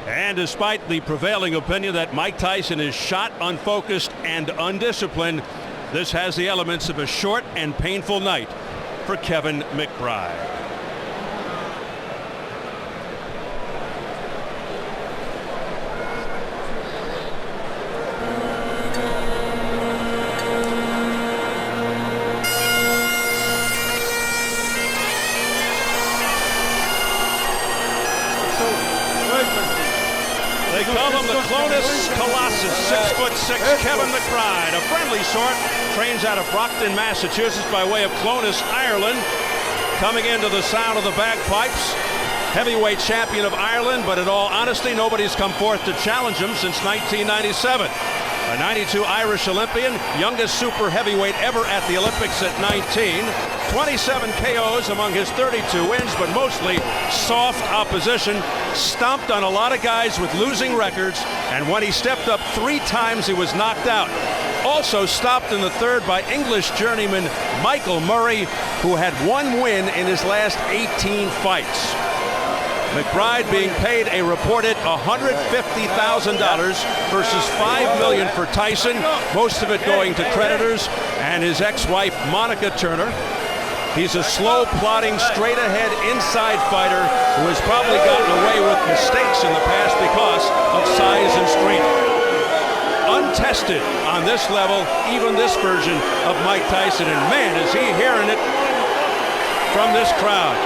And despite the prevailing opinion that Mike Tyson is shot, unfocused, and undisciplined, this has the elements of a short and painful night for Kevin McBride. They call him the Clonus Colossus, 6'6", Kevin McBride, a friendly sort, trains out of Brockton, Massachusetts by way of Clonus, Ireland. Coming into the sound of the bagpipes, heavyweight champion of Ireland, but in all honesty, nobody's come forth to challenge him since 1997. A 92 Irish Olympian, youngest super heavyweight ever at the Olympics at 19. 27 KOs among his 32 wins, but mostly soft opposition. Stomped on a lot of guys with losing records, and when he stepped up 3 times, he was knocked out. Also stopped in the third by English journeyman Michael Murray, who had 1 win in his last 18 fights. McBride being paid a reported $150,000 versus $5 million for Tyson, most of it going to creditors and his ex-wife Monica Turner. He's a slow, plodding, straight-ahead inside fighter who has probably gotten away with mistakes in the past because of size and strength. Untested on this level, even this version of Mike Tyson, and man, is he hearing it from this crowd.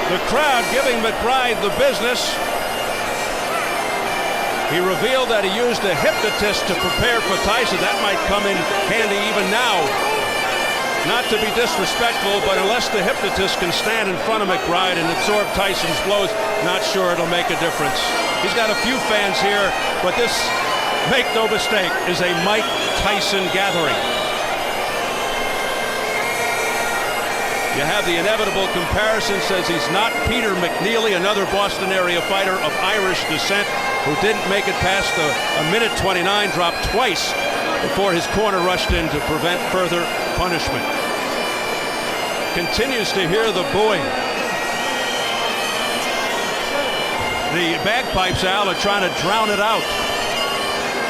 The crowd giving McBride the business. He revealed that he used a hypnotist to prepare for Tyson. That might come in handy even now. Not to be disrespectful, but unless the hypnotist can stand in front of McBride and absorb Tyson's blows, not sure it'll make a difference. He's got a few fans here, but this, make no mistake, is a Mike Tyson gathering. You have the inevitable comparison, says he's not Peter McNeely, another Boston area fighter of Irish descent who didn't make it past a minute 29, dropped twice before his corner rushed in to prevent further punishment. Continues to hear the booing. The bagpipes, Al, are trying to drown it out.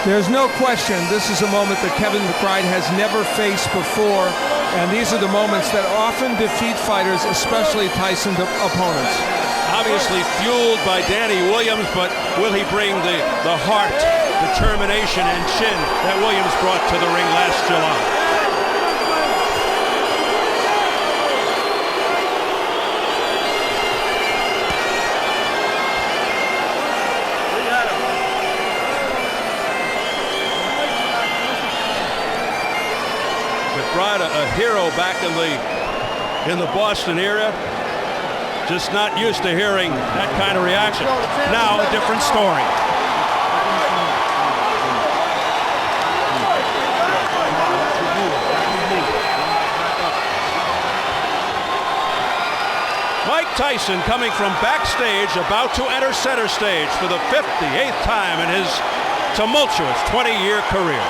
There's no question this is a moment that Kevin McBride has never faced before. And these are the moments that often defeat fighters, especially Tyson's opponents. Obviously fueled by Danny Williams, but will he bring the heart, determination, and chin that Williams brought to the ring last July? McBride, a hero back in the Boston area, just not used to hearing that kind of reaction. Now a different story. Mike Tyson coming from backstage, about to enter center stage for the 58th time in his tumultuous 20-year career.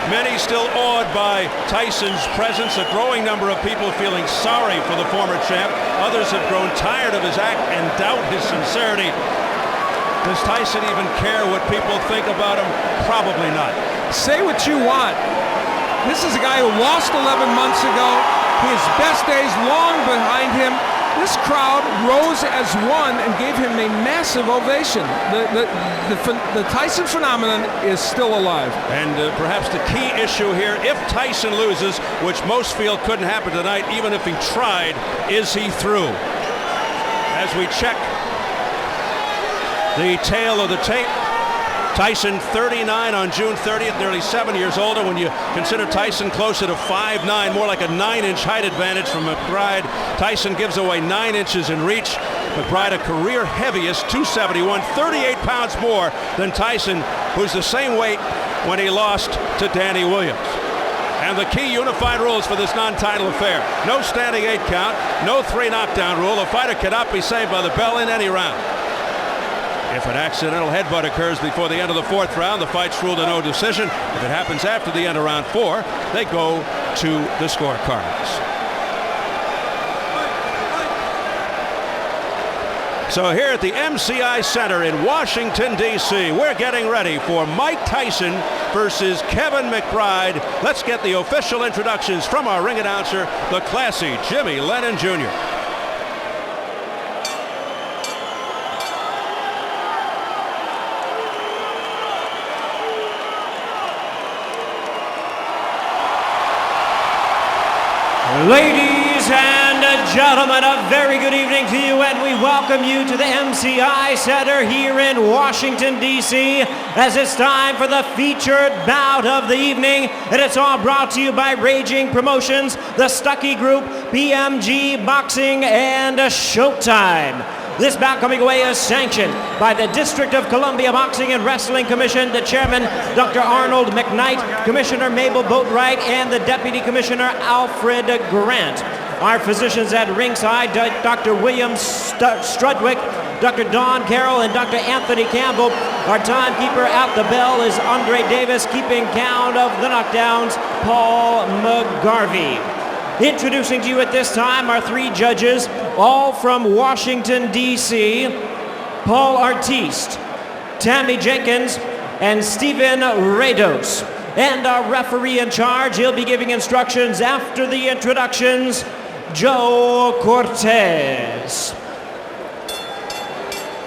Many still awed by Tyson's presence, a growing number of people feeling sorry for the former champ. Others have grown tired of his act and doubt his sincerity. Does Tyson even care what people think about him? Probably not. Say what you want. This is a guy who lost 11 months ago. His best days long behind him. This crowd rose as one and gave him a massive ovation. The Tyson phenomenon is still alive. And perhaps the key issue here, if Tyson loses, which most feel couldn't happen tonight, even if he tried, is he through? As we check the tail of the tape, Tyson 39 on June 30th, nearly 7 years older. When you consider Tyson closer to 5'9", more like a 9-inch height advantage from McBride. Tyson gives away 9 inches in reach. McBride a career heaviest, 271, 38 pounds more than Tyson, who's the same weight when he lost to Danny Williams. And the key unified rules for this non-title affair: no standing 8 count, no 3 knockdown rule. A fighter cannot be saved by the bell in any round. If an accidental headbutt occurs before the end of the 4th round, the fight's ruled a no decision. If it happens after the end of round 4, they go to the scorecards. So here at the MCI Center in Washington, D.C., we're getting ready for Mike Tyson versus Kevin McBride. Let's get the official introductions from our ring announcer, the classy Jimmy Lennon Jr. Ladies and gentlemen, a very good evening to you, and we welcome you to the MCI Center here in Washington, D.C., as it's time for the featured bout of the evening, and it's all brought to you by Raging Promotions, the Stuckey Group, BMG Boxing, and Showtime. This bout coming away is sanctioned by the District of Columbia Boxing and Wrestling Commission, the chairman, Dr. Arnold McKnight, Commissioner Mabel Boatwright, and the Deputy Commissioner Alfred Grant. Our physicians at ringside, Dr. William Strudwick, Dr. Don Carroll, and Dr. Anthony Campbell. Our timekeeper at the bell is Andre Davis, keeping count of the knockdowns, Paul McGarvey. Introducing to you at this time our 3 judges, all from Washington, D.C., Paul Artiste, Tammy Jenkins, and Stephen Rados. And our referee in charge, he'll be giving instructions after the introductions, Joe Cortez.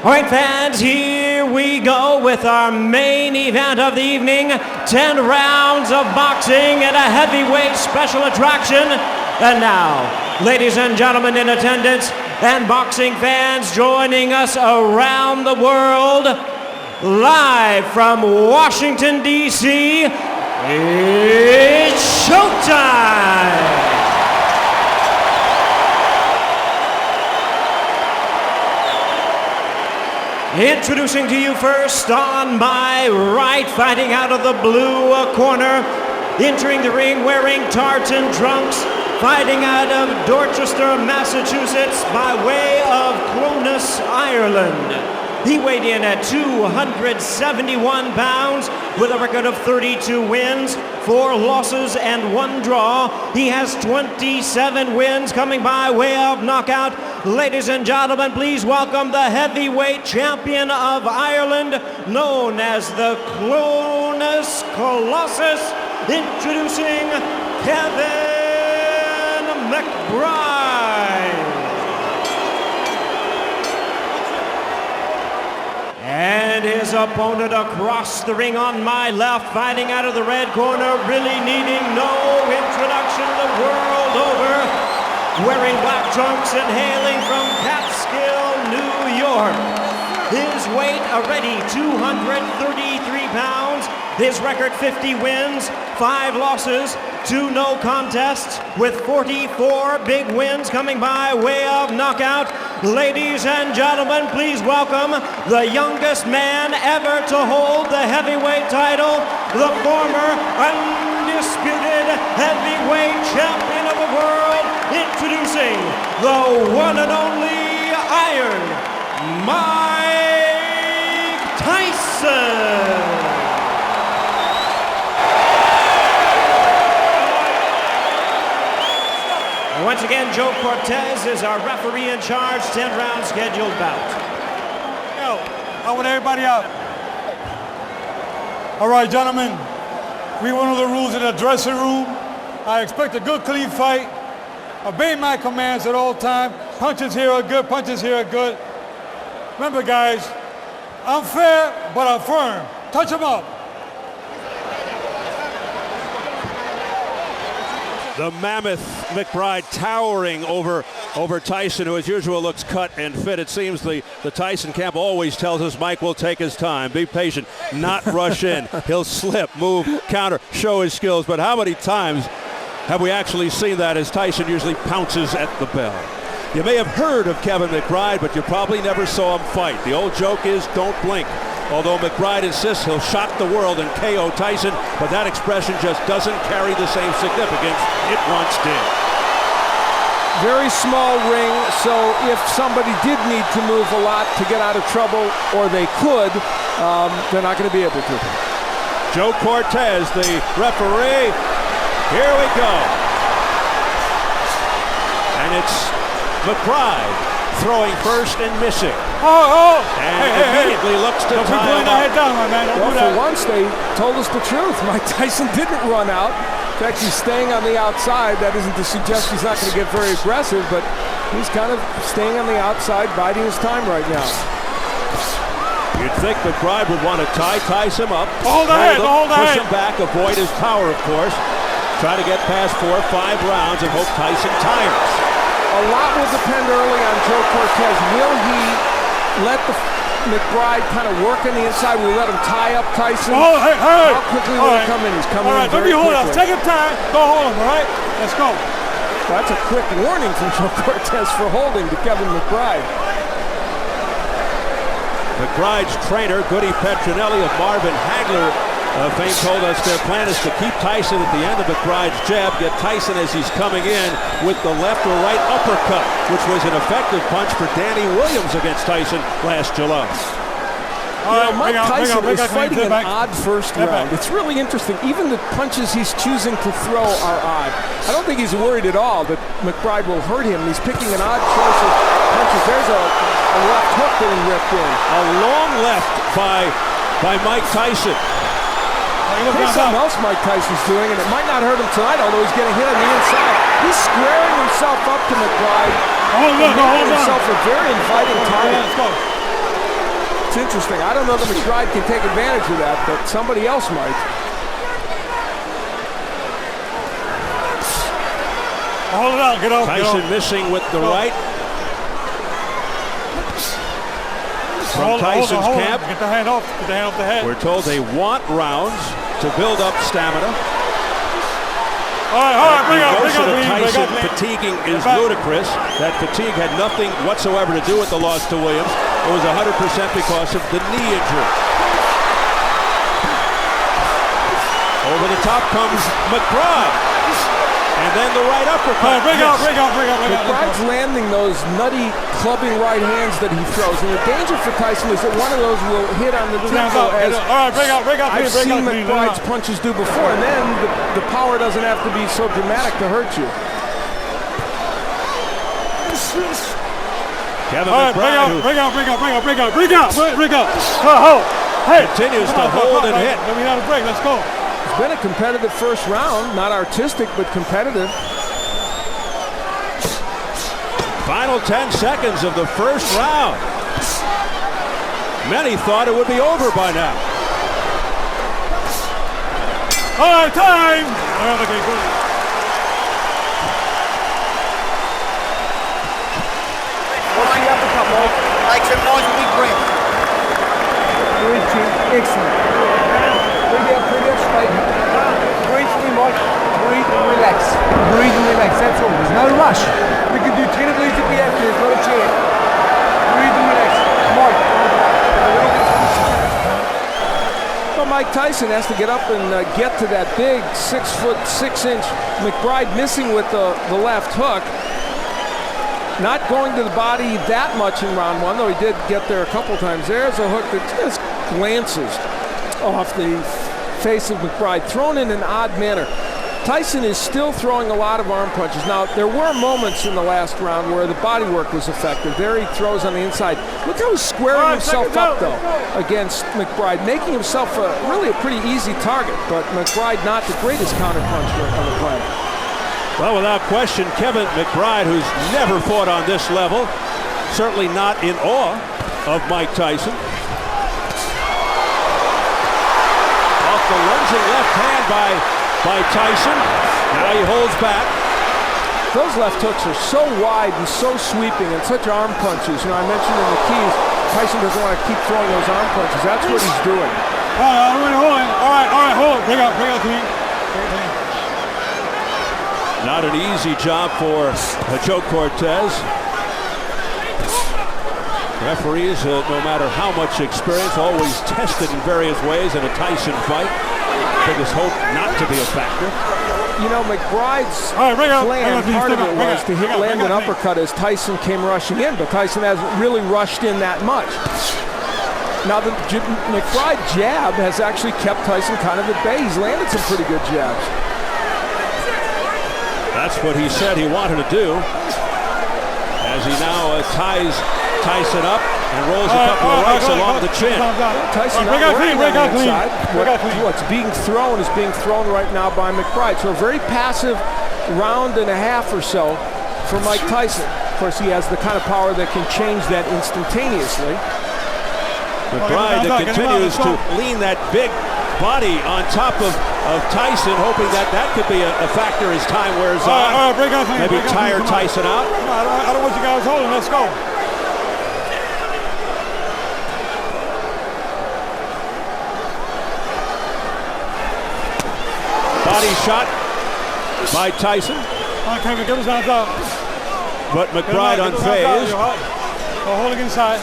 All right, fans, here we go with our main event of the evening. 10 rounds of boxing and a heavyweight special attraction. And now, ladies and gentlemen in attendance and boxing fans joining us around the world, live from Washington, D.C., it's showtime! Introducing to you first on my right, fighting out of the blue corner, entering the ring wearing tartan trunks, fighting out of Dorchester, Massachusetts, by way of Clonus, Ireland. He weighed in at 271 pounds with a record of 32 wins, 4 losses, and 1 draw. He has 27 wins coming by way of knockout. Ladies and gentlemen, please welcome the heavyweight champion of Ireland, known as the Clonus Colossus, introducing Kevin McBride. And his opponent across the ring on my left, fighting out of the red corner, really needing no introduction the world over, wearing black trunks and hailing from Catskill, New York. His weight already 233 pounds. His record 50 wins, 5 losses, 2 no contests, with 44 big wins coming by way of knockout. Ladies and gentlemen, please welcome the youngest man ever to hold the heavyweight title, the former undisputed heavyweight champion of the world, introducing the one and only Iron Mike Tyson. and Joe Cortez is our referee in charge. 10-round scheduled bout. Yo, I want everybody out. All right, gentlemen. We went over the rules in the dressing room. I expect a good, clean fight. Obey my commands at all times. Punches here are good, punches here are good. Remember, guys, I'm fair, but I'm firm. Touch them up. The mammoth McBride towering over Tyson, who as usual looks cut and fit. It seems the Tyson camp always tells us Mike will take his time, be patient, not rush in. He'll slip, move, counter, show his skills. But how many times have we actually seen that as Tyson usually pounces at the bell? You may have heard of Kevin McBride, but you probably never saw him fight. The old joke is don't blink. Although McBride insists he'll shock the world and KO Tyson, but that expression just doesn't carry the same significance it once did. Very small ring, so if somebody did need to move a lot to get out of trouble, or they could, they're not going to be able to. Joe Cortez, the referee. Here we go. And it's McBride throwing first and missing. And immediately looks to tie him up. Well, for once, they told us the truth. Mike Tyson didn't run out. In fact, he's staying on the outside. That isn't to suggest he's not going to get very aggressive, but he's kind of staying on the outside, biding his time right now. You'd think McBride would want to tie Tyson up. Hold the head, push him back, avoid his power, of course. Try to get past 4 or 5 rounds and hope Tyson tires. A lot will depend early on Joe Cortez. Will he let the McBride kind of work on the inside? Will he let him tie up Tyson? How quickly will he come in? He's coming in very quickly. Hold on. Take your time. Go hold him, all right? Let's go. Well, that's a quick warning from Joe Cortez for holding to Kevin McBride. McBride's trainer, Goody Petronelli of Marvin Hagler fame, told us their plan is to keep Tyson at the end of McBride's jab, get Tyson as he's coming in with the left or right uppercut, which was an effective punch for Danny Williams against Tyson last July. Mike Tyson is fighting an odd first round. It's really interesting. Even the punches he's choosing to throw are odd. I don't think he's worried at all that McBride will hurt him. He's picking an odd choice of punches. There's a left hook getting ripped in. A long left by Mike Tyson. Here's something else Mike Tyson's doing, and it might not hurt him tonight, although he's getting hit on the inside. He's squaring himself up to McBride. Making himself a very inviting target. It's interesting. I don't know that McBride can take advantage of that, but somebody else might. Hold it out. Get off. Tyson missing with the right. From Tyson's camp. Get the hand off. Get the hand off the head. We're told they want rounds to build up stamina. All right, bring up, Tyson fatiguing is ludicrous. That fatigue had nothing whatsoever to do with the loss to Williams. It was 100% because of the knee injury. Over the top comes McBride. And then the right uppercut. Bring out. McBride's landing those nutty clubbing right hands that he throws. And the danger for Tyson is that one of those will hit on the tempo, as I've seen McBride's punches do before. And then the power doesn't have to be so dramatic to hurt you. Kevin McBride, bring out. Hey, continues to hold and hit. We got a break. Let's go. It's been a competitive first round, not artistic, but competitive. Final 10 seconds of the first round. Many thought it would be over by now. All right, time. What's the uppercut, Mike? Like some nice big breath. Excellent. Breathe out straight. Breathe in, Mike. Breathe and relax. Breathe and relax, that's all. There's no rush. We can do 10 of these if we have to. There's not a chair. Breathe and relax. Mike. Well, Mike Tyson has to get up and get to that big 6'6" McBride, missing with the left hook. Not going to the body that much in round one, though he did get there a couple times. There's a hook that just glances off the face of McBride, thrown in an odd manner. Tyson is still throwing a lot of arm punches. Now, there were moments in the last round where the body work was effective. There he throws on the inside. Look how he's squaring himself up, though, against McBride, making himself really a pretty easy target. But McBride not the greatest counterpuncher on the planet. Well, without question, Kevin McBride, who's never fought on this level, certainly not in awe of Mike Tyson. Off the lunging left hand by Tyson. Now he holds back. Those left hooks are so wide and so sweeping and such arm punches. You know, I mentioned in the keys, Tyson doesn't want to keep throwing those arm punches. That's what he's doing. All right, hold it. Bring up clean. Not an easy job for Joe Cortez. Referees, no matter how much experience, always tested in various ways in a Tyson fight. Biggest hope not to be a factor. You know, McBride's plan, part of it was to land an uppercut as Tyson came rushing in, but Tyson hasn't really rushed in that much. Now, the McBride jab has actually kept Tyson kind of at bay. He's landed some pretty good jabs. That's what he said he wanted to do, as he now ties Tyson up and rolls a couple of rights along the chin. Tyson not working on the inside. What's being thrown is being thrown right now by McBride. So a very passive round and a half or so for Mike Tyson. Of course, he has the kind of power that can change that instantaneously. McBride that continues to lean that big body on top of Tyson, hoping that could be a factor as time wears on. Maybe tire Tyson out. I don't want you guys holding. Let's go. Body shot by Tyson. But McBride unfazed. Holding inside.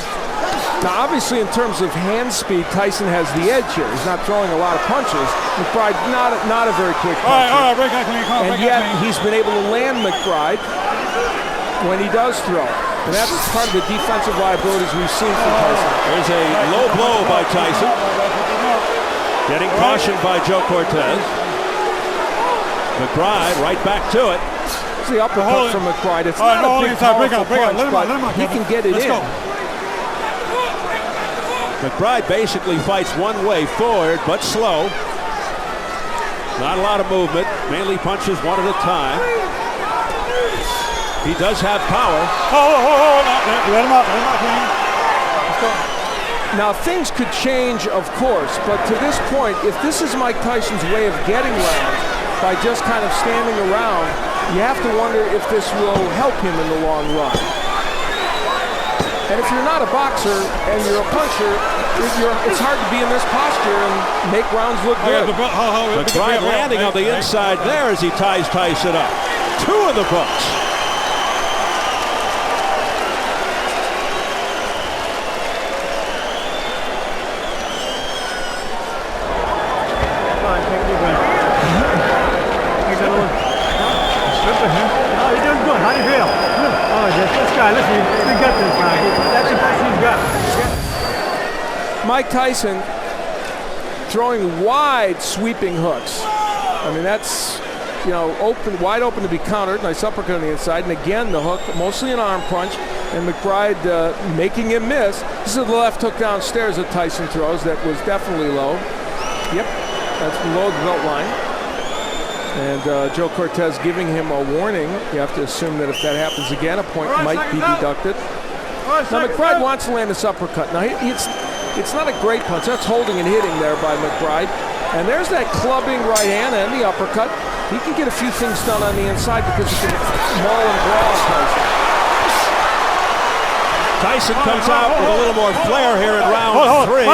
Now, obviously, in terms of hand speed, Tyson has the edge here. He's not throwing a lot of punches. McBride, not a very quick puncher. All right, break that clean. And yet, he's been able to land McBride when he does throw. And that's part of the defensive liabilities we've seen from Tyson. There's a low blow by Tyson. Getting cautioned by Joe Cortez. McBride right back to it. It's the uppercut from McBride. It's not a big, powerful punch, but he can get it in. McBride basically fights one way forward, but slow. Not a lot of movement, mainly punches one at a time. He does have power. Let him up. Now, things could change, of course, but to this point, if this is Mike Tyson's way of getting rounds by just kind of standing around, you have to wonder if this will help him in the long run. And if you're not a boxer and you're a puncher, it's hard to be in this posture and make rounds look good. McBride landing on the inside there as he ties Tyson up. 2 in the books. You're doing good. How do you feel? This guy, listen, we got this guy. That's the best he's got. Mike Tyson throwing wide sweeping hooks. I mean, that's, you know, wide open to be countered. Nice uppercut on the inside. And again, the hook, mostly an arm punch. And McBride making him miss. This is the left hook downstairs that Tyson throws that was definitely low. Yep, that's below the belt line. And Joe Cortez giving him a warning. You have to assume that if that happens again, a point might be deducted. Now, McBride wants to land this uppercut. Now, it's not a great punch. That's holding and hitting there by McBride. And there's that clubbing right hand and the uppercut. He can get a few things done on the inside because he can maul and brawl Tyson. Tyson comes out with a little more flair here in round 3.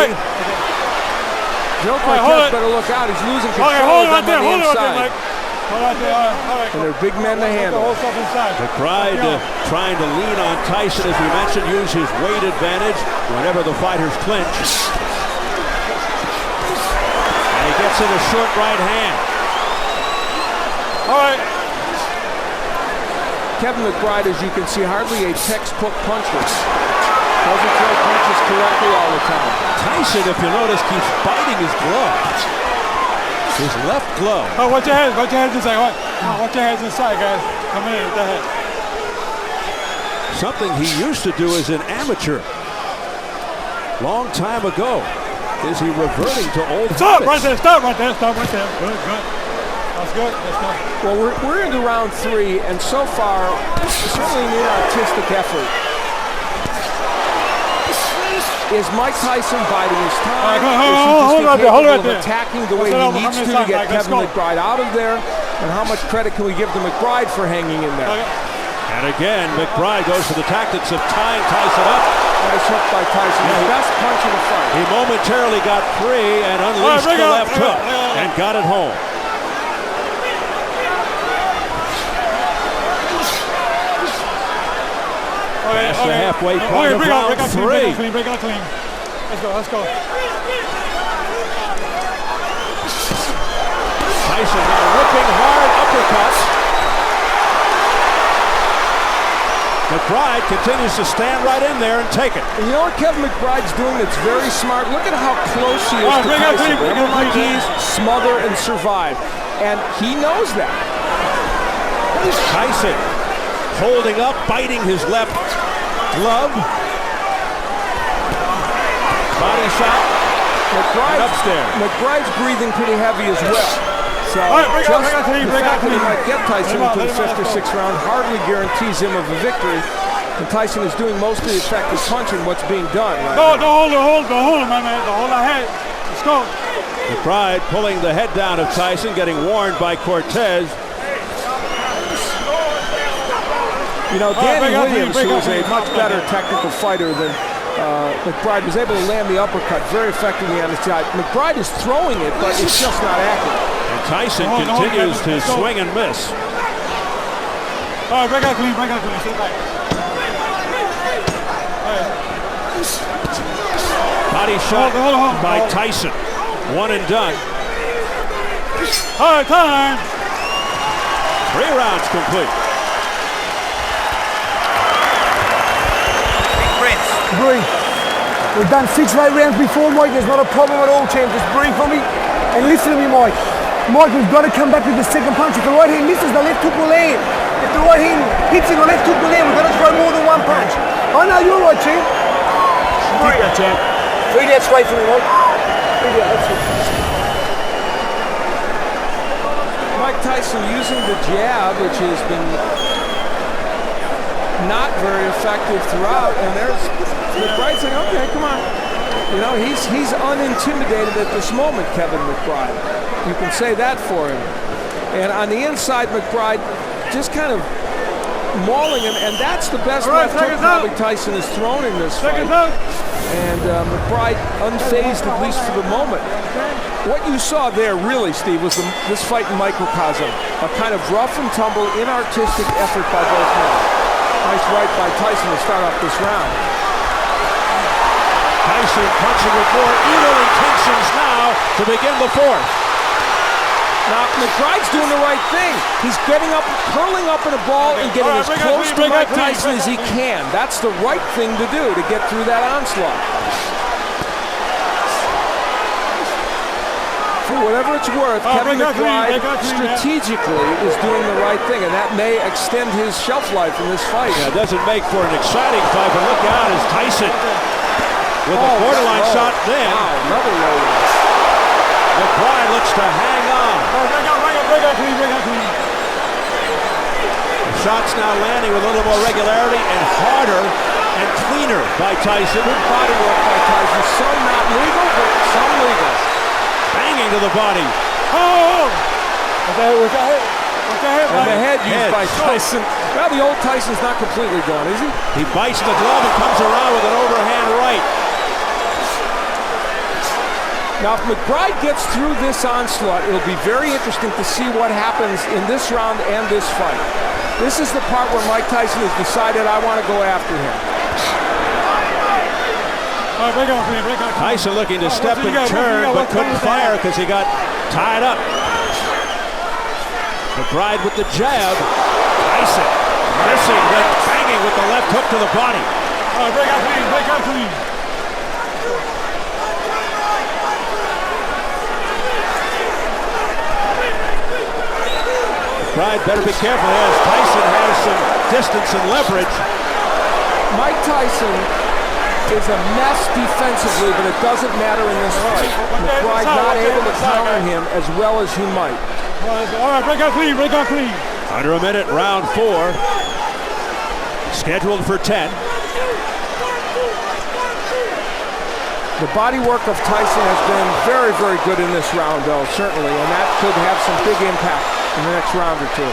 Joe Cortez better look out. He's losing control of them on the inside. And they're big men to handle. McBride trying to lean on Tyson, as we mentioned, use his weight advantage whenever the fighters clinch. And he gets in a short right hand. All right. Kevin McBride, as you can see, hardly a textbook puncher. Doesn't throw punches correctly all the time. Tyson, if you notice, keeps biting his glove. He his left glove. Oh, watch your heads inside. Watch your heads inside, guys. Come in with the head. Something he used to do as an amateur. Long time ago. Is he reverting to old Stop habits? right there. Stop right there. Stop right there. Good, good. That's good. That's good. Well, we're into round 3, and so far, certainly an artistic effort. Is Mike Tyson biding his time? Hold right there. Attacking the way he needs to get Kevin McBride out of there? And how much credit can we give to McBride for hanging in there? And again, McBride goes to the tactics of tying Tyson up. Nice hook by Tyson. His best punch in the fight. He momentarily got free and unleashed the left hook and got it home. Past the halfway point of round 3. Break out clean. Let's go. Tyson now whipping hard uppercuts. McBride continues to stand right in there and take it. And you know what Kevin McBride's doing that's very smart? Look at how close he is to Tyson. He's smother and survive. And he knows that. Tyson holding up, biting his left glove. Body shot. McBride's breathing pretty heavy as well. So the fact that he might get Tyson into the 5th or 6th round hardly guarantees him of a victory. And Tyson is doing most of the effective punching what's being done right now. Don't hold him, my man. Don't hold our head. Let's go. McBride pulling the head down of Tyson, getting warned by Cortez. You know, Danny Williams, who is a much better technical fighter than McBride, was able to land the uppercut very effectively on his side. McBride is throwing it, but it's just not accurate. And Tyson continues to swing and miss. All right, break out clean. Sit back. Body shot by Tyson. One and done. All right, time. 3 rounds complete. Breathe. We've done 6 right rounds before, Mike. There's not a problem at all, champ. Just breathe for me and listen to me, Mike. Mike, we've got to come back with the second punch. If the right hand misses, the left hook will land. If the right hand hits it, the left hook will land. We've got to throw more than 1 punch. I know you're right, champ. Breathe that, champ. Breathe out straight for me, Mike. Breathe out, that's it. Mike Tyson using the jab, which has been not very effective throughout, and there's McBride saying, okay, come on. You know, he's unintimidated at this moment, Kevin McBride. You can say that for him. And on the inside, McBride just kind of mauling him, and that's the best left hook probably Tyson has thrown in this fight. And McBride unfazed, at least for the moment. What you saw there, really, Steve, was this fight in microcosm. A kind of rough and tumble, inartistic effort by both men. Nice right by Tyson to start off this round. Tyson punching with more evil intentions now to begin the 4th. Now, McBride's doing the right thing. He's getting up, curling up in a ball and getting as close to Mike Tyson as he can. That's the right thing to do to get through that onslaught. For whatever it's worth, Kevin McBride strategically is doing the right thing, and that may extend his shelf life in this fight. Yeah, it doesn't make for an exciting fight, but look out as Tyson with a borderline shot then. Wow, another low one. McBride looks to hang on. Break out clean. The shot's now landing with a little more regularity and harder and cleaner by Tyson. Good body work by Tyson. Some not legal, but some legal. Banging to the body. What's that? And the head used by Tyson. Well, the old Tyson's not completely gone, is he? He bites the glove and comes around with an overhand right. Now, if McBride gets through this onslaught, it'll be very interesting to see what happens in this round and this fight. This is the part where Mike Tyson has decided, I want to go after him. Tyson looking to step and turn, but couldn't fire because he got tied up. McBride with the jab. Tyson missing, then banging with the left hook to the body. Break out clean. McBride better be careful as Tyson has some distance and leverage. Mike Tyson is a mess defensively, but it doesn't matter in this fight. McBride not able to counter him as well as he might. All right, break out clean, break out clean. Under a minute, round 4. Scheduled for 10. The body work of Tyson has been very, very good in this round, though, certainly, and that could have some big impact in the next round or two.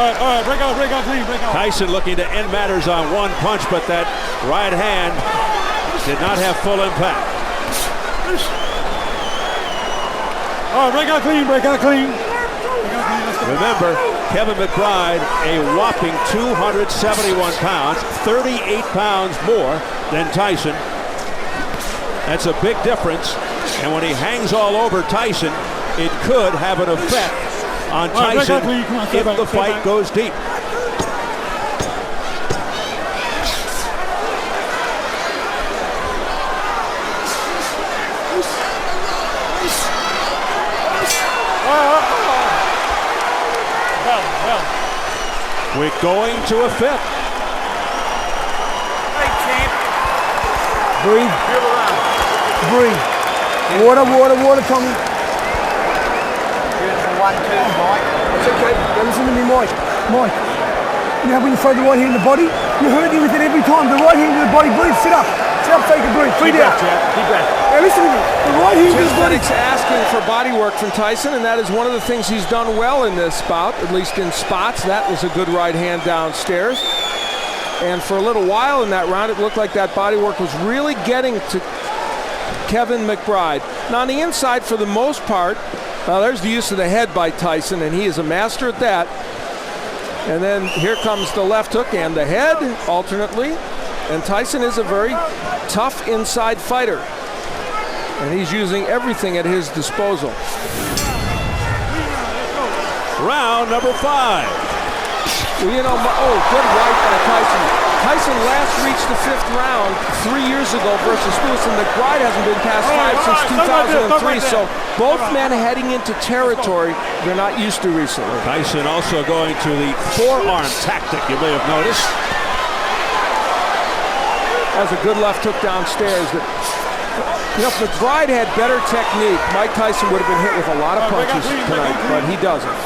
All right, break out clean, break out. Tyson looking to end matters on one punch, but that right hand did not have full impact. All right, break out clean, break out clean. Remember, Kevin McBride, a whopping 271 pounds, 38 pounds more than Tyson. That's a big difference, and when he hangs all over Tyson, it could have an effect on Tyson if the fight goes deep. We're going to a 5th. Breathe. Breathe. Water, Tommy. Beautiful 1-2, Mike. It's okay. Now listen to me, Mike. Mike, you know when you throw the right hand in the body? You're hurting with it every time. The right hand in the body. Breathe. Sit up. Sit up, take a breathe. Breathe out. Deep breath. Now listen to me. The right hand in the body. It's asking for body work from Tyson, and that is one of the things he's done well in this bout, at least in spots. That was a good right hand downstairs. And for a little while in that round, it looked like that body work was really getting to Kevin McBride. Now on the inside, for the most part, there's the use of the head by Tyson, and he is a master at that. And then here comes the left hook and the head alternately. And Tyson is a very tough inside fighter, and he's using everything at his disposal. Round number 5. Well, you know, good right by Tyson. Tyson last reached the 5th round 3 years ago versus Lewis, and McBride hasn't been past 5 since 2003. So both men heading into territory they're not used to recently. Tyson also going to the forearm tactic, you may have noticed. That was a good left hook downstairs. You know, if McBride had better technique, Mike Tyson would have been hit with a lot of punches tonight, but he doesn't.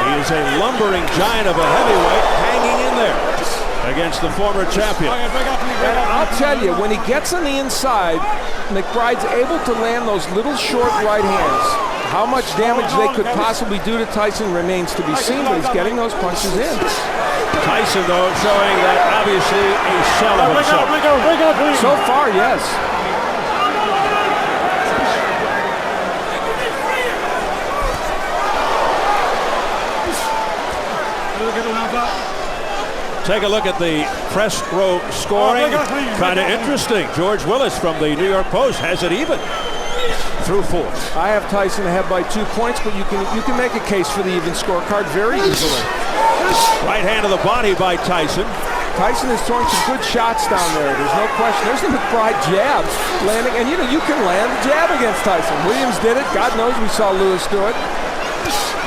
He is a lumbering giant of a heavyweight hanging in there against the former champion. And I'll tell you, when he gets on the inside, McBride's able to land those little short right hands. How much damage they could possibly do to Tyson remains to be seen, but he's getting those punches in. Tyson, though, showing that obviously a shell of himself. So far, yes. Take a look at the press row scoring. Kind of interesting. George Willis from the New York Post has it even through 4. I have Tyson ahead by 2 points, but you can make a case for the even scorecard very easily. Right hand to the body by Tyson. Tyson is throwing some good shots down there. There's no question. There's the McBride jab landing, and you can land a jab against Tyson. Williams did it. God knows we saw Lewis do it.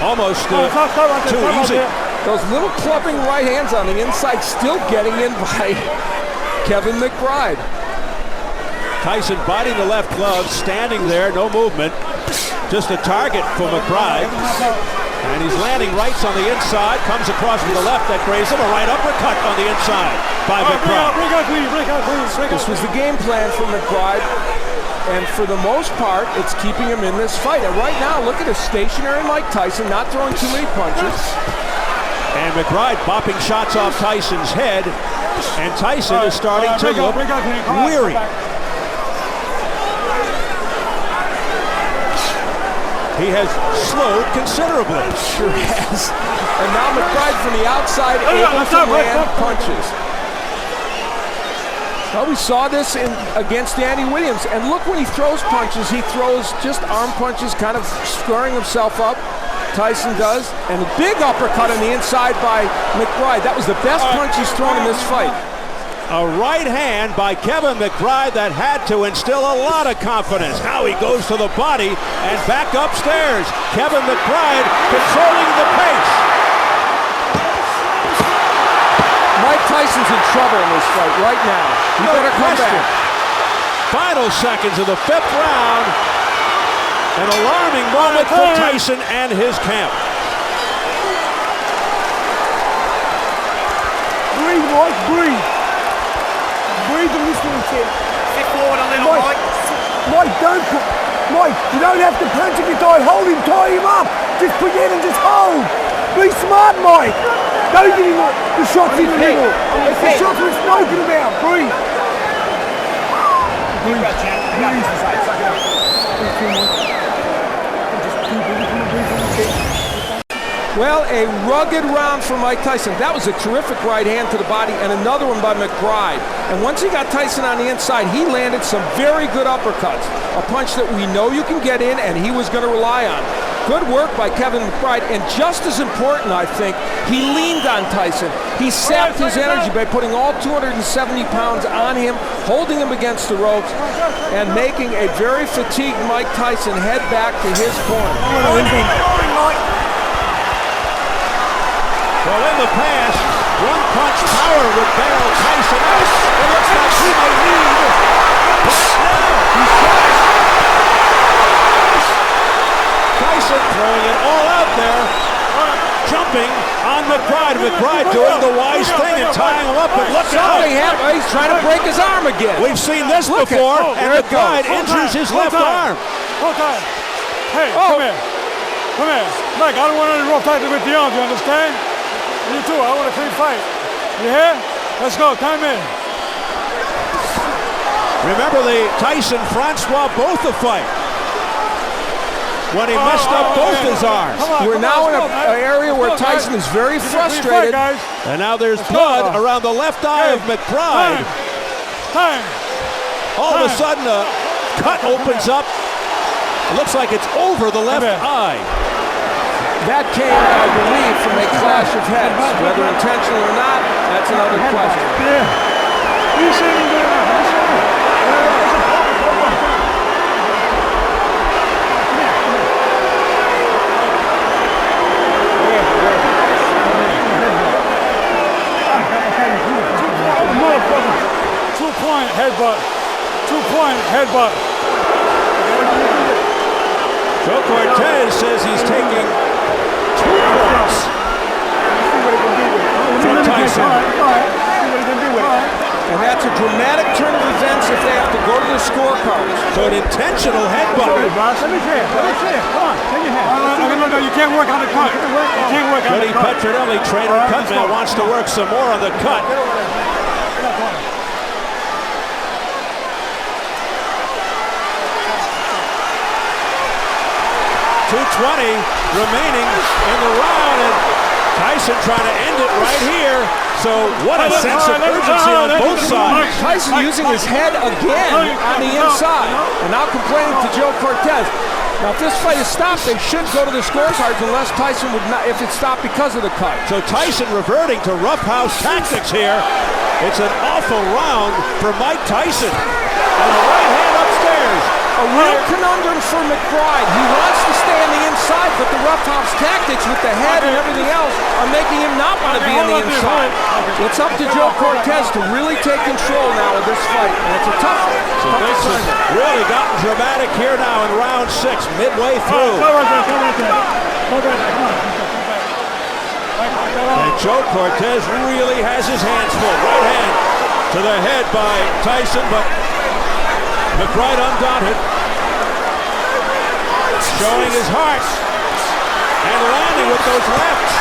Almost too easy. Those little clubbing right hands on the inside still getting in by Kevin McBride. Tyson biting the left glove, standing there, no movement. Just a target for McBride. And he's landing rights on the inside, comes across with the left that grazes him, a right uppercut on the inside by McBride. This was the game plan for McBride, and for the most part, it's keeping him in this fight. And right now, look at a stationary Mike Tyson, not throwing too many punches. And McBride bopping shots off Tyson's head, and Tyson is starting to look weary. He has slowed considerably. Sure has. And now McBride from the outside able to land punches. Well, we saw this against Danny Williams, and look when he throws punches, he throws just arm punches, kind of squaring himself up. Tyson does, and a big uppercut on the inside by McBride. That was the best punch he's thrown in this fight. A right hand by Kevin McBride that had to instill a lot of confidence. Now he goes to the body and back upstairs. Kevin McBride controlling the pace. Mike Tyson's in trouble in this fight right now. He better come back. Final seconds of the 5th round. An alarming moment for Tyson and his camp. Breathe, Mike, breathe. Breathe and listen to him. Sit forward a little, Mike. Mike, don't put... Mike, you don't have to punch him. You hold him, tie him up. Just put your head and just hold. Be smart, Mike. Don't give him the shots in the middle. It's the shots we're smoking about. Breathe. Breathe. Breathe. Suck it up. Well, a rugged round for Mike Tyson. That was a terrific right hand to the body and another one by McBride. And once he got Tyson on the inside, he landed some very good uppercuts. A punch that we know you can get in and he was going to rely on. Good work by Kevin McBride, and just as important, I think, he leaned on Tyson. He sapped his energy by putting all 270 pounds on him, holding him against the ropes, and making a very fatigued Mike Tyson head back to his corner. Well, in the past, one-punch power would bail Tyson out. It looks like he may lead. But now, he's trying. Tyson throwing it all out there, jumping on McBride. McBride doing the wise thing and tying him up, but look out. He's trying to break his arm again. We've seen this before, and McBride injures his left arm. Hold time. Hey, come here. Come here. Mike, I don't want any rough tactics with the arms, you understand? You too, I want a clean fight. You hear? Let's go, time in. Remember the Tyson-Francois Botha fight when he messed up both his arms. We're now in an area where Tyson is very frustrated. And now there's blood around the left eye of McBride. Time. All of a sudden, a cut opens up. It looks like it's over the left eye. That came, I believe, from a clash of heads. Whether intentional or not, that's another question. Two-point headbutt. Two-point headbutt. Joe Cortez says he's taking 2 points from Tyson. And that's a dramatic turn of events if they have to go to the scorecards. So an intentional headbutt. Let me see it. Come on, take your hand. No, you can't work on the cut. You can't work on the Johnny cut. Petronelli, trainer Cutman, wants to work some more on the cut. 2:20 remaining in the round, and Tyson trying to end it right here. So what a sense of urgency on both sides. Tyson using his head again on the inside, and now complaining to Joe Cortez. Now, if this fight is stopped, they should go to the scorecards unless Tyson would not, if it's stopped because of the cut. So Tyson reverting to roughhouse tactics here. It's an awful round for Mike Tyson. And a right hand upstairs. A real conundrum for McBride. He wants to stay on the inside, but the roughhouse tactics with the head and everything else are making him not want to be on the inside. It's up to Joe Cortez to really take control now of this fight, and it's a tough one. So this has really gotten dramatic here now in round 6, midway through. And Joe Cortez really has his hands full. Right hand to the head by Tyson, but McBride undaunted, showing his heart and landing with those lefts.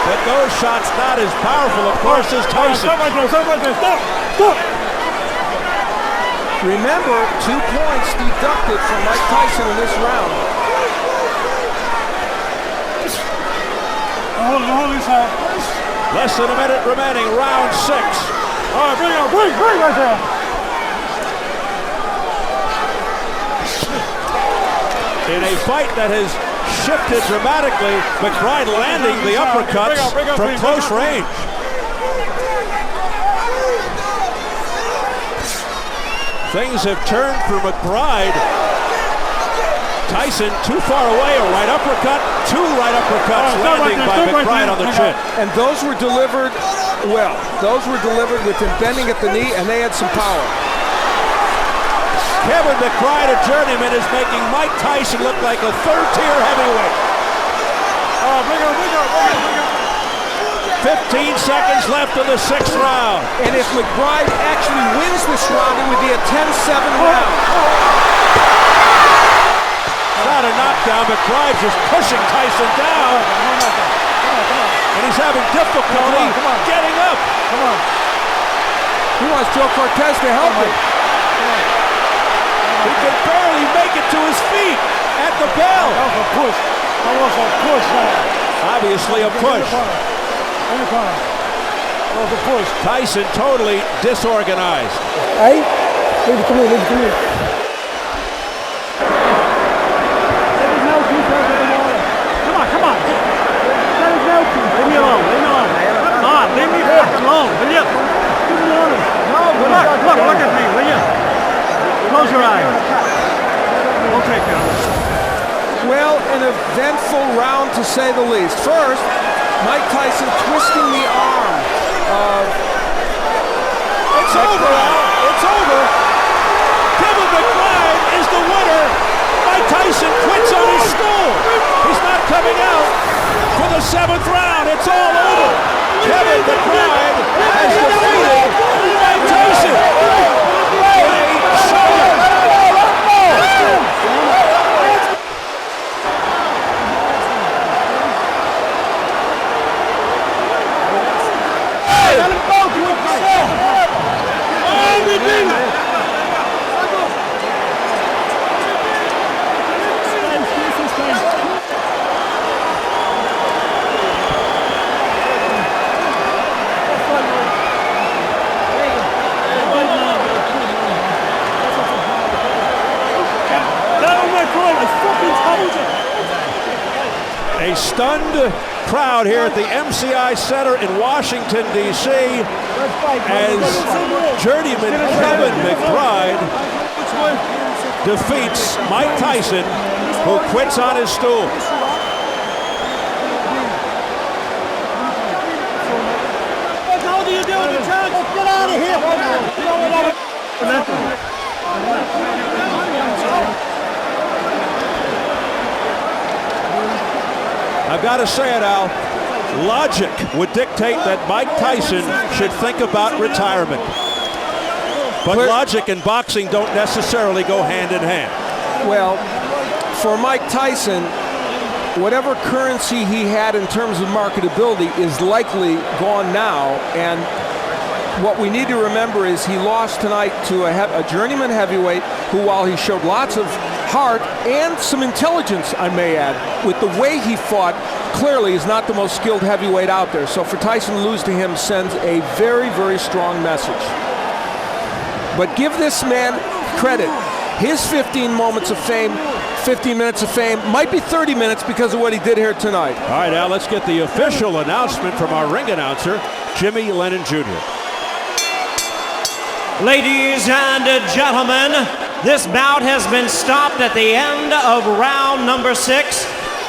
But those shots not as powerful, of course, as Tyson. Remember, 2 points deducted from Mike Tyson in this round. Less than a minute remaining, round 6. All right, bring right there. In a fight that has shifted dramatically, McBride landing the uppercuts from close range. Things have turned for McBride. Tyson too far away, a right uppercut, two right uppercuts landing by McBride on the chin. And those were delivered well. Those were delivered with him bending at the knee, and they had some power. Kevin McBride, a journeyman, is making Mike Tyson look like a third-tier heavyweight. Bring him. 15 seconds left in the 6th round. And if McBride actually wins this round, it would be a 10-7 round. Not a knockdown. McBride just pushing Tyson down. And he's having difficulty getting up. Come on. He wants Joe Cortez to help him. He can barely make it to his feet at the bell. That was a push. Obviously a push. In the corner. That was a push. Tyson totally disorganized. Hey, come here. Come on. Leave me alone. Come on, leave me alone, will you? Give me water. Look at me, will you? Close your eyes. We'll take care of it. Well, an eventful round to say the least. First, Mike Tyson twisting the arm of... It's over, Al. It's over. Kevin McBride is the winner. Mike Tyson quits on his stool. He's not coming out for the 7th round. It's all over. Kevin McBride has defeated Mike Tyson. A stunned crowd here at the MCI Center in Washington, D.C. as journeyman Kevin McBride defeats Mike Tyson, who quits on his stool. What are you doing, John? Get out of here! I've got to say it, Al. Logic would dictate that Mike Tyson should think about retirement. But logic and boxing don't necessarily go hand in hand. Well, for Mike Tyson, whatever currency he had in terms of marketability is likely gone now. And what we need to remember is he lost tonight to a journeyman heavyweight who, while he showed lots of heart and some intelligence, I may add, with the way he fought, clearly is not the most skilled heavyweight out there. So for Tyson to lose to him sends a very, very strong message. But give this man credit. His 15 minutes of fame might be 30 minutes because of what he did here tonight. All right, Al, let's get the official announcement from our ring announcer, Jimmy Lennon Jr. Ladies and gentlemen, this bout has been stopped at the end of round number 6.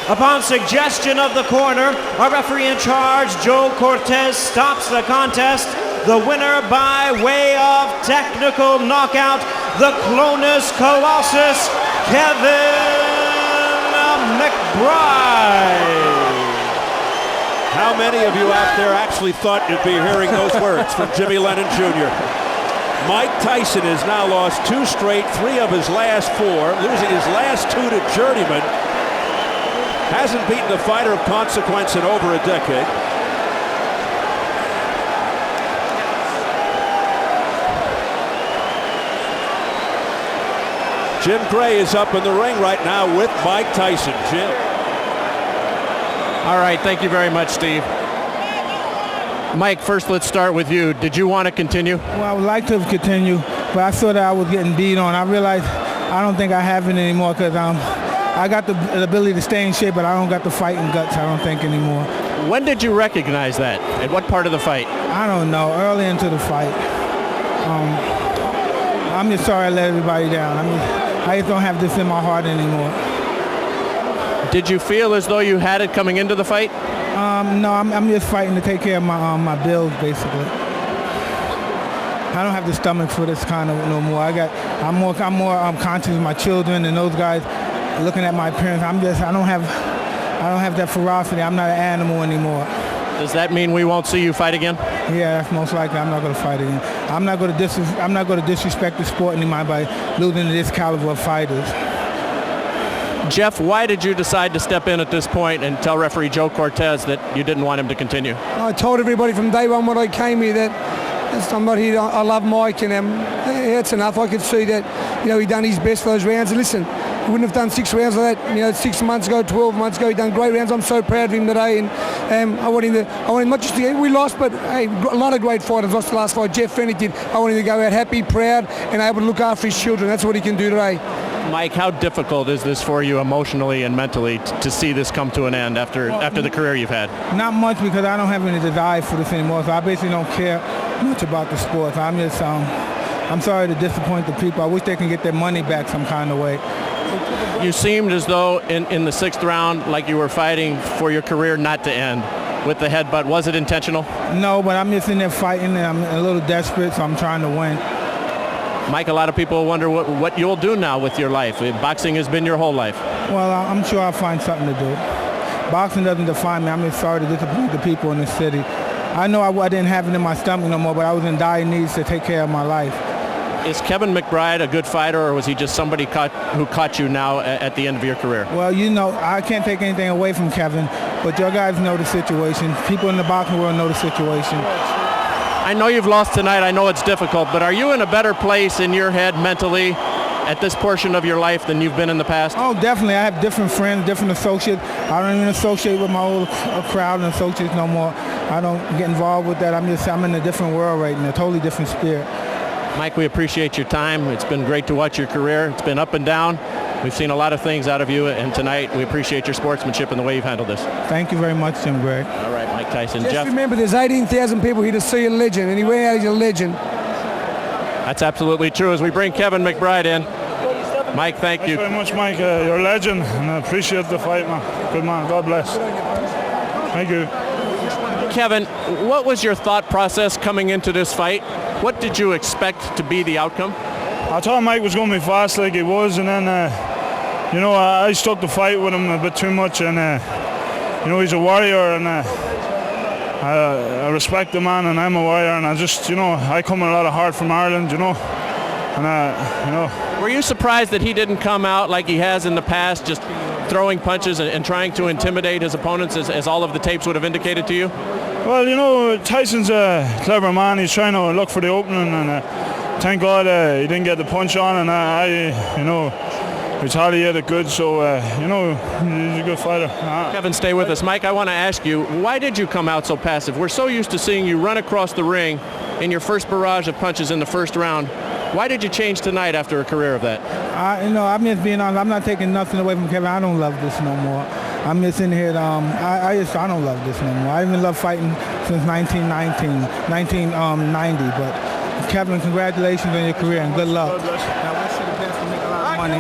Upon suggestion of the corner, our referee in charge, Joe Cortez, stops the contest. The winner by way of technical knockout, the Clonus Colossus, Kevin McBride. How many of you out there actually thought you'd be hearing those words from Jimmy Lennon Jr.? Mike Tyson has now lost 2 straight, 3 of his last 4, losing his last 2 to journeyman. Hasn't beaten a fighter of consequence in over a decade. Jim Gray is up in the ring right now with Mike Tyson. Jim. All right, thank you very much, Steve. Mike, first let's start with you. Did you want to continue? Well, I would like to continue, but I saw that I was getting beat on. I realized I don't think I have it anymore because I got the ability to stay in shape, but I don't got the fighting guts, I don't think, anymore. When did you recognize that? At what part of the fight? I don't know, early into the fight. I'm just sorry I let everybody down. I just don't have this in my heart anymore. Did you feel as though you had it coming into the fight? No, I'm just fighting to take care of my bills, basically. I don't have the stomach for this kind of no more. I'm more conscious of my children and those guys looking at my appearance. I don't have that ferocity. I'm not an animal anymore. Does that mean we won't see you fight again? Yeah, that's most likely. I'm not going to fight again. I'm not going to disrespect the sport anymore by losing to this caliber of fighters. Jeff, why did you decide to step in at this point and tell referee Joe Cortez that you didn't want him to continue? I told everybody from day one when I came here that I'm not here. I love Mike, and that's enough. I could see that, he done his best for those rounds. And listen, he wouldn't have done 6 rounds like that, 6 months ago, 12 months ago. He done great rounds. I'm so proud of him today, and I want him not just to get. We lost, but hey, a lot of great fighters lost the last fight. Jeff Fennick did. I want him to go out happy, proud, and able to look after his children. That's what he can do today. Mike, how difficult is this for you emotionally and mentally to see this come to an end after the career you've had? Not much, because I don't have any desire for this anymore, so I basically don't care much about the sports. I'm just, I'm sorry to disappoint the people. I wish they can get their money back some kind of way. You seemed as though in the 6th round like you were fighting for your career not to end with the headbutt. Was it intentional? No, but I'm just in there fighting, and I'm a little desperate, so I'm trying to win. Mike, a lot of people wonder what you'll do now with your life. Boxing has been your whole life. Well, I'm sure I'll find something to do. Boxing doesn't define me. I'm just sorry to disappoint the people in the city. I know I didn't have it in my stomach no more, but I was in dire needs to take care of my life. Is Kevin McBride a good fighter, or was he just somebody who caught you now at the end of your career? Well, I can't take anything away from Kevin, but your guys know the situation. People in the boxing world know the situation. I know you've lost tonight. I know it's difficult, but are you in a better place in your head mentally at this portion of your life than you've been in the past? Oh, definitely. I have different friends, different associates. I don't even associate with my old crowd and associates no more. I don't get involved with that. I'm in a different world right now, a totally different spirit. Mike, we appreciate your time. It's been great to watch your career. It's been up and down. We've seen a lot of things out of you, and tonight we appreciate your sportsmanship and the way you've handled this. Thank you very much, Jim Gregg. All right, Mike Tyson. Just Jeff, remember, there's 18,000 people here to see a legend, and he went out as a legend. That's absolutely true. As we bring Kevin McBride in, Mike, thank you. Thanks very much, Mike. You're a legend, and I appreciate the fight, man. Good man. God bless. Thank you. Kevin, what was your thought process coming into this fight? What did you expect to be the outcome? I thought Mike was going to be fast like he was, and then, I stuck the fight with him a bit too much, and, he's a warrior, and I respect the man, and I'm a warrior, and I just, I come with a lot of heart from Ireland, and, Were you surprised that he didn't come out like he has in the past, just throwing punches and trying to intimidate his opponents, as all of the tapes would have indicated to you? Well, Tyson's a clever man. He's trying to look for the opening, and thank God he didn't get the punch on, and I retaliated good, so, he's a good fighter. Kevin, stay with us. Mike, I want to ask you, why did you come out so passive? We're so used to seeing you run across the ring in your first barrage of punches in the first round. Why did you change tonight after a career of that? I'm just being honest. I'm not taking nothing away from Kevin. I don't love this no more. I'm just in here. I don't love this no more. I even love fighting since 1990. But Kevin, congratulations on your career and good luck. Now, wish you the best and make a lot of money.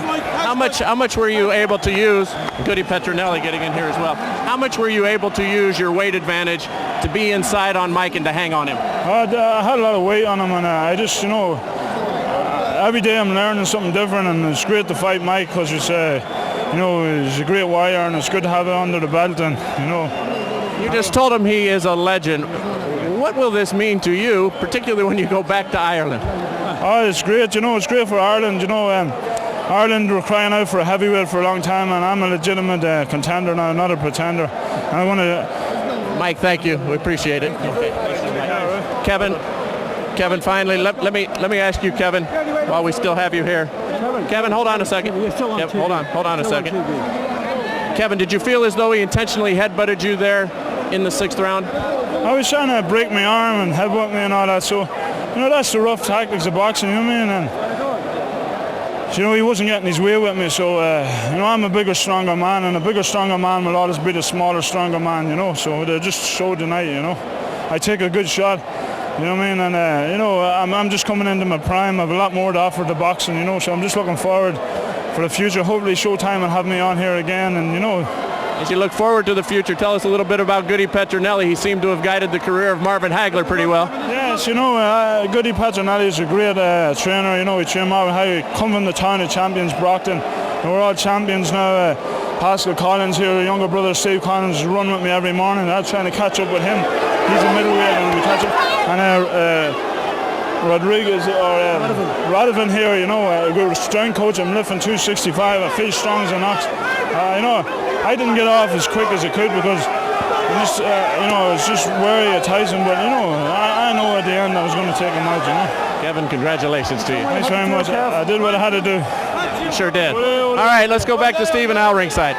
How much were you able to use? Goody Petronelli getting in here as well. How much were you able to use your weight advantage to be inside on Mike and to hang on him? I had a lot of weight on him, and I just, every day I'm learning something different, and it's great to fight Mike because he's a great warrior, and it's good to have it under the belt, and You just told him he is a legend. What will this mean to you, particularly when you go back to Ireland? Oh, it's great. It's great for Ireland. Ireland were crying out for a heavyweight for a long time, and I'm a legitimate contender now, not a pretender. I want to. Mike, thank you. We appreciate it. Okay. Kevin, finally, let me ask you, Kevin, while we still have you here. Kevin, hold on a second. Yep, hold on a second. Kevin, did you feel as though he intentionally headbutted you there in the 6th round? I was trying to break my arm and headbutt me and all that, so that's the rough tactics of boxing, you know what I mean? And you know, he wasn't getting his way with me. So, you know, I'm a bigger, stronger man, and a bigger, stronger man will always beat a smaller, stronger man, you know. So they just showed tonight, you know. I take a good shot, you know what I mean? And, you know, I'm just coming into my prime. I have a lot more to offer the boxing, you know. So I'm just looking forward for the future. Hopefully Showtime will have me on here again, and, you know. As you look forward to the future, tell us a little bit about Goody Petronelli. He seemed to have guided the career of Marvin Hagler pretty well. Yes, you know, Goody Petronelli is a great trainer. You know, he trained Marvin Hagler, come from the town of champions, Brockton. And we're all champions now. Pascal Collins here, younger brother Steve Collins, run with me every morning. I'm trying to catch up with him. He's a middleweight and we catch up. And Rodriguez or Radovan here, you know, a good strength coach. I'm lifting 265. I feel strong as an ox. You know, I didn't get off as quick as I could because you know, I was just wary of Tyson. But you know, I know at the end I was going to take him out. You know. Kevin, congratulations to you. Thanks very much. I did what I had to do. You sure did. All right, let's go back to Stephen Al ringside.